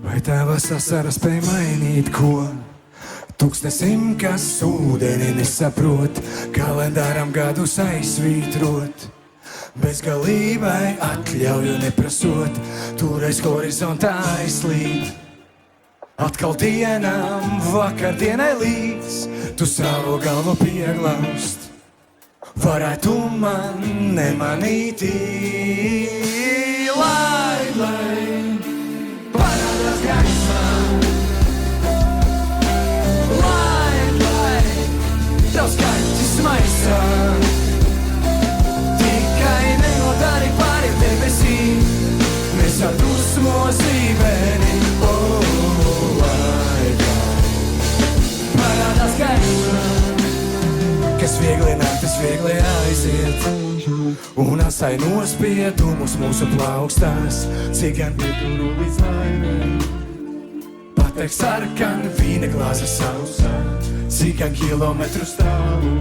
Vai tavas asaras spēj mainīt ko? Tūkstnesim, kas ūdeni nesaprot, kalendāram gadus aizsvītrot. Bezgalībai atļauju neprasot, turais horizontā aizslīd. Atkal dienām, vakardienai līdz, tu savu galvu pieglaust. Varētu man nemanītī, lai parādās gaismā. Lai tavs kaķis maisā, tikai nenodari pāri debesīm, nesadusmo zīmeni. Parādās gaismā, kas viegli nāk, tas viegli aiziet, un asai nospiedumus mūsu plaukstās, cik gan pieturu līdz laimēm. Pateikt sarkan vīna glāze sausā, cik gan kilometru stāvu.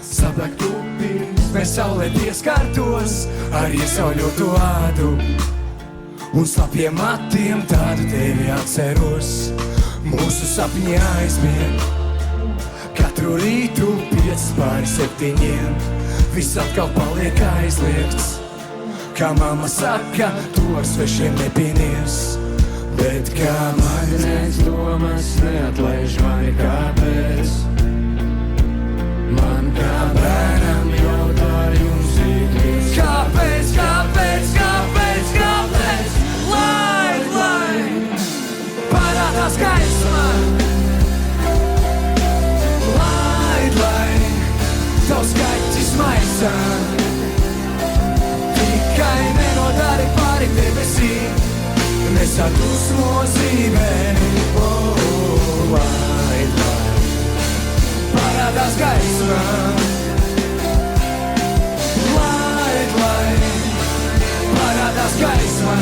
Saplek tupīs, mēs saulē pieskārtos ar iesauļotu ādu, un slapiem matiem tādu tevi atceros. Mūsu sapņi aizmieg, katru rītu 5:7, viss atkal paliek aizliegts. Kā mamma saka, tu ar svešiem nepinies, bet kā magnēts domas neatlaiž mani kāpēc. Man kā bērnam jautājums ikviens. Kāpēc, kāpēc, kāpēc, kāpēc? Lai parādās gaismā. Lai tavs kaķis maisā, tikai nenodari pāri debesīm, nesadusmo zīmeni. Lai parādās gaismā. Lai parādās gaismā.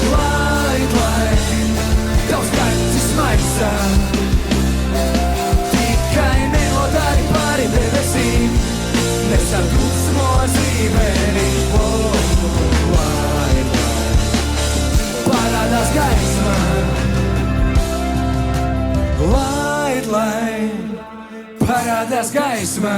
Lai tavs kaķis maisā, tikai nenodari pāri debesīm, nesadusmo zīmeni. Lai parādās gaismā. Lai parādās gaismā.